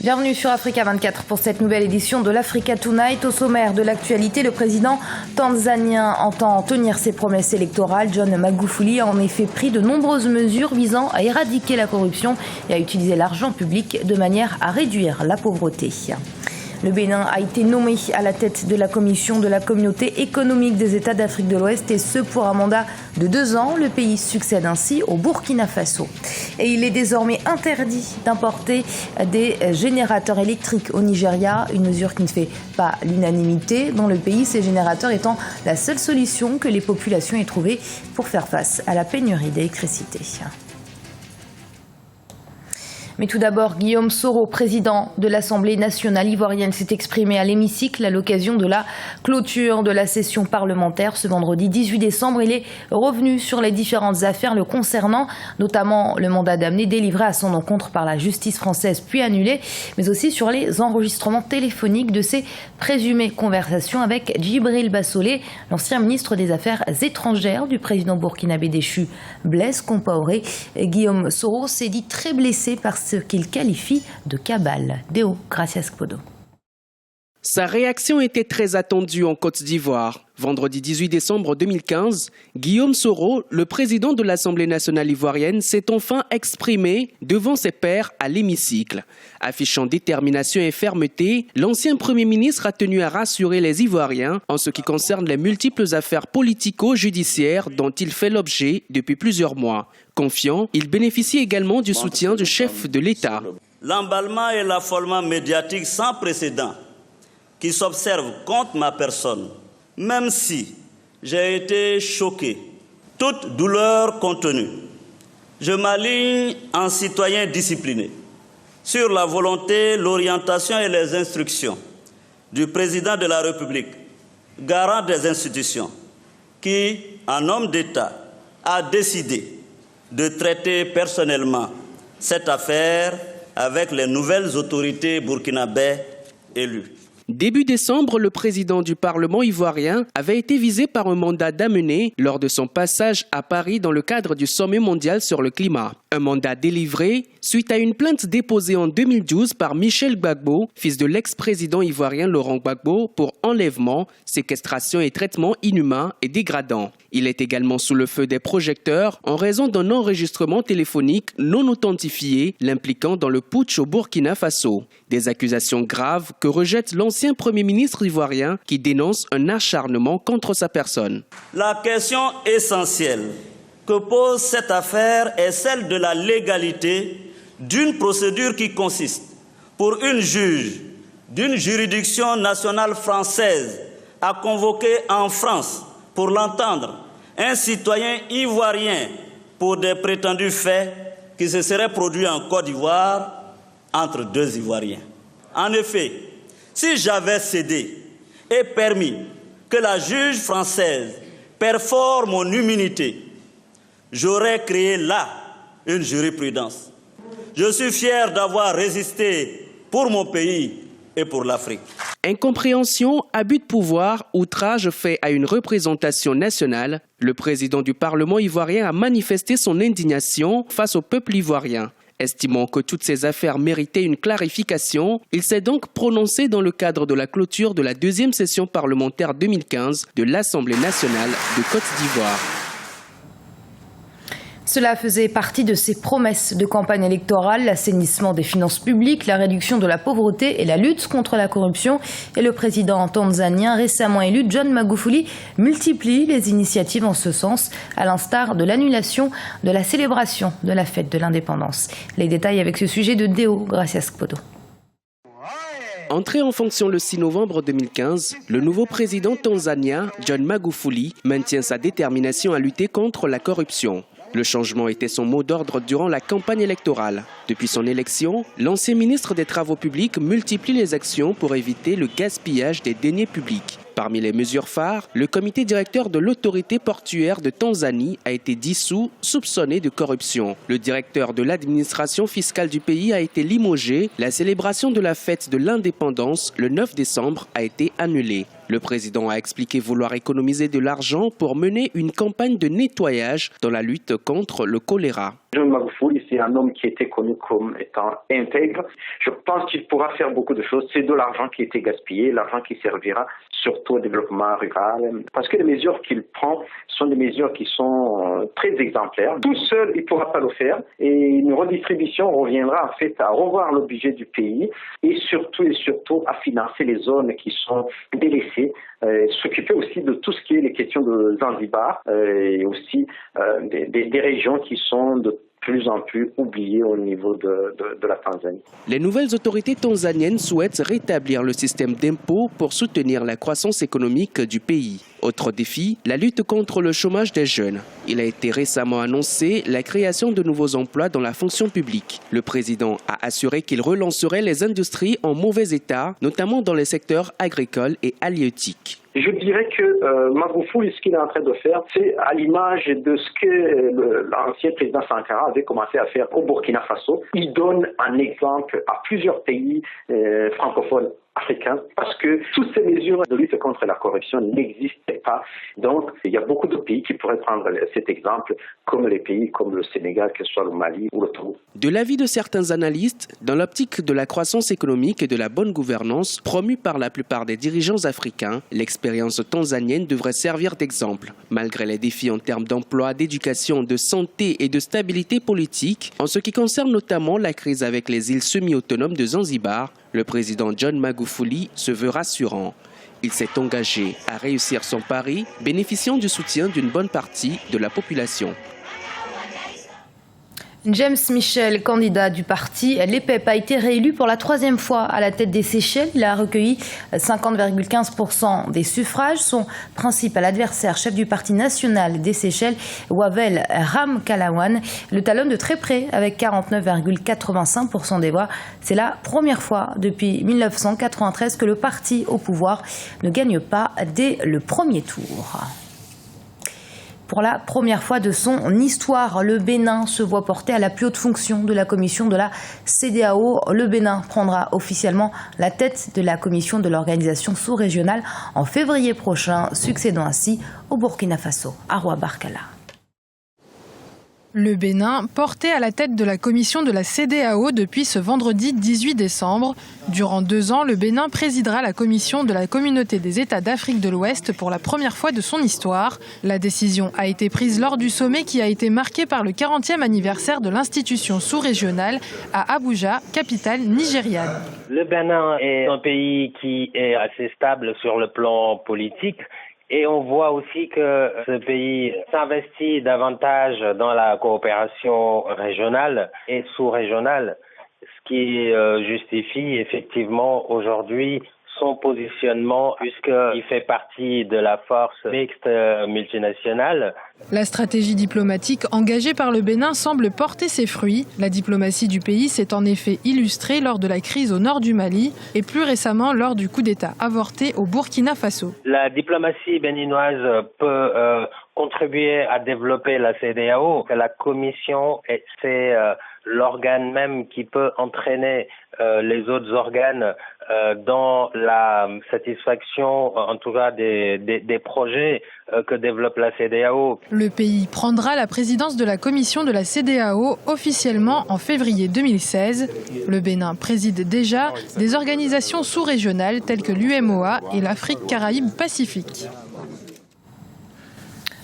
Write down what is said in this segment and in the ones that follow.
Bienvenue sur Africa 24 pour cette nouvelle édition de l'Africa Tonight. Au sommaire de l'actualité, le président tanzanien entend tenir ses promesses électorales. John Magufuli a en effet pris de nombreuses mesures visant à éradiquer la corruption et à utiliser l'argent public de manière à réduire la pauvreté. Le Bénin a été nommé à la tête de la commission de la communauté économique des États d'Afrique de l'Ouest et ce pour un mandat de 2 ans. Le pays succède ainsi au Burkina Faso. Et il est désormais interdit d'importer des générateurs électriques au Nigeria, une mesure qui ne fait pas l'unanimité dans le pays, ces générateurs étant la seule solution que les populations aient trouvée pour faire face à la pénurie d'électricité. Mais tout d'abord, Guillaume Soro, président de l'Assemblée nationale ivoirienne, s'est exprimé à l'hémicycle à l'occasion de la clôture de la session parlementaire ce vendredi 18 décembre. Il est revenu sur les différentes affaires le concernant, notamment le mandat d'amener délivré à son encontre par la justice française puis annulé, mais aussi sur les enregistrements téléphoniques de ses présumées conversations avec Djibril Bassolé, l'ancien ministre des Affaires étrangères du président burkinabé déchu Blaise Compaoré. Guillaume Soro s'est dit très blessé par ce qu'il qualifie de cabale. Deo Gracias Podo. Sa réaction était très attendue en Côte d'Ivoire. Vendredi 18 décembre 2015, Guillaume Soro, le président de l'Assemblée nationale ivoirienne, s'est enfin exprimé devant ses pairs à l'hémicycle. Affichant détermination et fermeté, l'ancien Premier ministre a tenu à rassurer les Ivoiriens en ce qui concerne les multiples affaires politico-judiciaires dont il fait l'objet depuis plusieurs mois. Confiant, il bénéficie également du soutien du chef de l'État. L'emballement et l'affolement médiatique sans précédent qui s'observe contre ma personne, même si j'ai été choqué, toute douleur contenue, je m'aligne en citoyen discipliné sur la volonté, l'orientation et les instructions du président de la République, garant des institutions, qui, en homme d'État, a décidé de traiter personnellement cette affaire avec les nouvelles autorités burkinabées élues. Début décembre, le président du Parlement ivoirien avait été visé par un mandat d'amener lors de son passage à Paris dans le cadre du sommet mondial sur le climat. Un mandat délivré suite à une plainte déposée en 2012 par Michel Gbagbo, fils de l'ex-président ivoirien Laurent Gbagbo, pour enlèvement, séquestration et traitement inhumain et dégradant. Il est également sous le feu des projecteurs en raison d'un enregistrement téléphonique non authentifié l'impliquant dans le putsch au Burkina Faso. Des accusations graves que rejette l'ancien Premier ministre ivoirien qui dénonce un acharnement contre sa personne. La question essentielle que pose cette affaire est celle de la légalité d'une procédure qui consiste pour une juge d'une juridiction nationale française à convoquer en France pour l'entendre un citoyen ivoirien pour des prétendus faits qui se seraient produits en Côte d'Ivoire entre 2 Ivoiriens. En effet, si j'avais cédé et permis que la juge française perfore mon immunité, j'aurais créé là une jurisprudence. Je suis fier d'avoir résisté pour mon pays et pour l'Afrique. Incompréhension, abus de pouvoir, outrage fait à une représentation nationale, le président du Parlement ivoirien a manifesté son indignation face au peuple ivoirien. Estimant que toutes ces affaires méritaient une clarification, il s'est donc prononcé dans le cadre de la clôture de la 2e session parlementaire 2015 de l'Assemblée nationale de Côte d'Ivoire. Cela faisait partie de ses promesses de campagne électorale, l'assainissement des finances publiques, la réduction de la pauvreté et la lutte contre la corruption. Et le président tanzanien récemment élu, John Magufuli, multiplie les initiatives en ce sens, à l'instar de l'annulation de la célébration de la fête de l'indépendance. Les détails avec ce sujet de Deo Gracias Podo. Entré en fonction le 6 novembre 2015, le nouveau président tanzanien, John Magufuli, maintient sa détermination à lutter contre la corruption. Le changement était son mot d'ordre durant la campagne électorale. Depuis son élection, l'ancien ministre des Travaux publics multiplie les actions pour éviter le gaspillage des deniers publics. Parmi les mesures phares, le comité directeur de l'autorité portuaire de Tanzanie a été dissous, soupçonné de corruption. Le directeur de l'administration fiscale du pays a été limogé. La célébration de la fête de l'indépendance, le 9 décembre, a été annulée. Le président a expliqué vouloir économiser de l'argent pour mener une campagne de nettoyage dans la lutte contre le choléra. John Magufuli c'est un homme qui était connu comme étant intègre. Je pense qu'il pourra faire beaucoup de choses. C'est de l'argent qui a été gaspillé, l'argent qui servira surtout au développement rural. Parce que les mesures qu'il prend sont des mesures qui sont très exemplaires. Tout seul, il ne pourra pas le faire. Et une redistribution reviendra en fait à revoir le budget du pays et surtout à financer les zones qui sont délaissées, s'occuper aussi de tout ce qui est les questions de Zanzibar et aussi des régions qui sont de plus en plus oubliées au niveau de la Tanzanie. Les nouvelles autorités tanzaniennes souhaitent rétablir le système d'impôts pour soutenir la croissance économique du pays. Autre défi, la lutte contre le chômage des jeunes. Il a été récemment annoncé la création de nouveaux emplois dans la fonction publique. Le président a assuré qu'il relancerait les industries en mauvais état, notamment dans les secteurs agricoles et halieutiques. Je dirais que Magufuli, ce qu'il est en train de faire, c'est à l'image de ce que l'ancien président Sankara avait commencé à faire au Burkina Faso. Il donne un exemple à plusieurs pays francophones africains parce que toutes ces mesures de lutte contre la corruption n'existaient pas. Donc, il y a beaucoup de pays qui pourraient prendre cet exemple, comme les pays comme le Sénégal, que ce soit le Mali ou le Togo. De l'avis de certains analystes, dans l'optique de la croissance économique et de la bonne gouvernance promue par la plupart des dirigeants africains, l'expérience tanzanienne devrait servir d'exemple. Malgré les défis en termes d'emploi, d'éducation, de santé et de stabilité politique, en ce qui concerne notamment la crise avec les îles semi-autonomes de Zanzibar, le président John Magufuli se veut rassurant. Il s'est engagé à réussir son pari, bénéficiant du soutien d'une bonne partie de la population. James Michel, candidat du parti l'EPEP, a été réélu pour la 3e fois à la tête des Seychelles. Il a recueilli 50,15% des suffrages. Son principal adversaire, chef du parti national des Seychelles, Wavel Ramkalawan, le talonne de très près avec 49,85% des voix. C'est la première fois depuis 1993 que le parti au pouvoir ne gagne pas dès le premier tour. Pour la première fois de son histoire, le Bénin se voit porter à la plus haute fonction de la commission de la CEDEAO. Le Bénin prendra officiellement la tête de la commission de l'organisation sous-régionale en février prochain, succédant ainsi au Burkina Faso, Arwa Barkala. Le Bénin, porté à la tête de la commission de la CEDEAO depuis ce vendredi 18 décembre. Durant 2 ans, le Bénin présidera la commission de la Communauté des États d'Afrique de l'Ouest pour la première fois de son histoire. La décision a été prise lors du sommet qui a été marqué par le 40e anniversaire de l'institution sous-régionale à Abuja, capitale nigériane. Le Bénin est un pays qui est assez stable sur le plan politique. Et on voit aussi que ce pays s'investit davantage dans la coopération régionale et sous-régionale, ce qui justifie effectivement aujourd'hui son positionnement puisqu'il fait partie de la force mixte multinationale. La stratégie diplomatique engagée par le Bénin semble porter ses fruits. La diplomatie du pays s'est en effet illustrée lors de la crise au nord du Mali et plus récemment lors du coup d'État avorté au Burkina Faso. La diplomatie béninoise peut contribuer à développer la CEDEAO. La commission, c'est l'organe même qui peut entraîner les autres organes dans la satisfaction, en tout cas des projets que développe la CEDEAO. Le pays prendra la présidence de la commission de la CEDEAO officiellement en février 2016. Le Bénin préside déjà des organisations sous-régionales telles que l'UMOA et l'Afrique Caraïbes-Pacifique.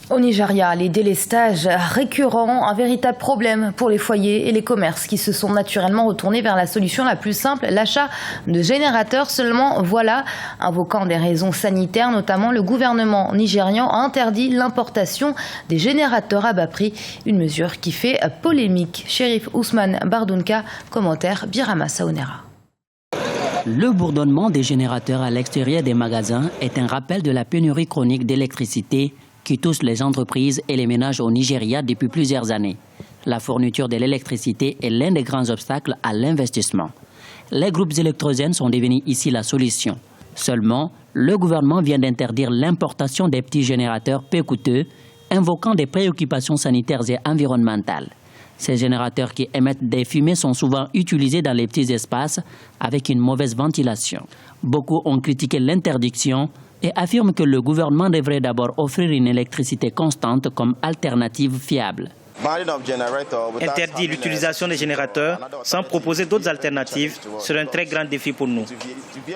Au Nigeria, les délestages récurrents, un véritable problème pour les foyers et les commerces qui se sont naturellement retournés vers la solution la plus simple, l'achat de générateurs. Seulement, voilà, invoquant des raisons sanitaires, notamment le gouvernement nigérian a interdit l'importation des générateurs à bas prix, une mesure qui fait polémique. Shérif Ousmane Bardunka, commentaire Birama Saonera. Le bourdonnement des générateurs à l'extérieur des magasins est un rappel de la pénurie chronique d'électricité qui touche les entreprises et les ménages au Nigeria depuis plusieurs années. La fourniture de l'électricité est l'un des grands obstacles à l'investissement. Les groupes électrogènes sont devenus ici la solution. Seulement, le gouvernement vient d'interdire l'importation des petits générateurs peu coûteux, invoquant des préoccupations sanitaires et environnementales. Ces générateurs qui émettent des fumées sont souvent utilisés dans les petits espaces avec une mauvaise ventilation. Beaucoup ont critiqué l'interdiction et affirment que le gouvernement devrait d'abord offrir une électricité constante comme alternative fiable. Interdire l'utilisation des générateurs sans proposer d'autres alternatives serait un très grand défi pour nous.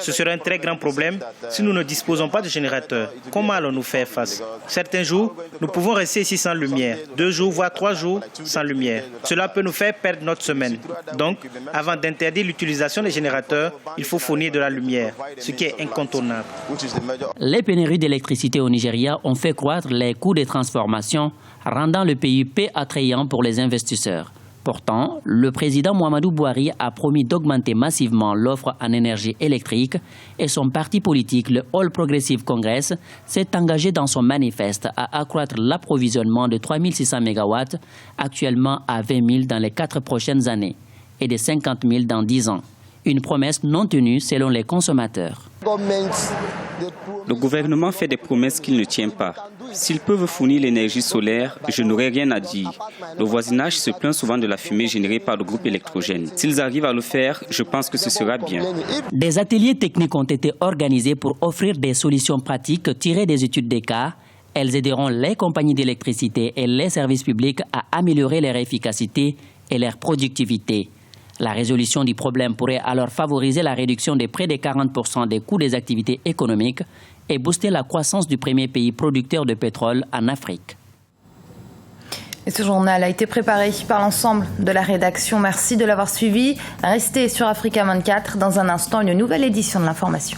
Ce serait un très grand problème si nous ne disposons pas de générateurs. Comment allons-nous faire face? Certains jours, nous pouvons rester ici sans lumière. 2 jours, voire 3 jours sans lumière. Cela peut nous faire perdre notre semaine. Donc, avant d'interdire l'utilisation des générateurs, il faut fournir de la lumière, ce qui est incontournable. Les pénuries d'électricité au Nigeria ont fait croître les coûts des transformations, rendant le pays peu attrayant pour les investisseurs. Pourtant, le président Muhammadu Buhari a promis d'augmenter massivement l'offre en énergie électrique et son parti politique, le All Progressive Congress, s'est engagé dans son manifeste à accroître l'approvisionnement de 3600 MW, actuellement à 20 000 dans les 4 prochaines années, et de 50 000 dans 10 ans. Une promesse non tenue selon les consommateurs. Le gouvernement fait des promesses qu'il ne tient pas. S'ils peuvent fournir l'énergie solaire, je n'aurai rien à dire. Le voisinage se plaint souvent de la fumée générée par le groupe électrogène. S'ils arrivent à le faire, je pense que ce sera bien. Des ateliers techniques ont été organisés pour offrir des solutions pratiques tirées des études des cas. Elles aideront les compagnies d'électricité et les services publics à améliorer leur efficacité et leur productivité. La résolution du problème pourrait alors favoriser la réduction de près de 40% des coûts des activités économiques et booster la croissance du premier pays producteur de pétrole en Afrique. Et ce journal a été préparé par l'ensemble de la rédaction. Merci de l'avoir suivi. Restez sur Africa 24. Dans un instant, une nouvelle édition de l'information.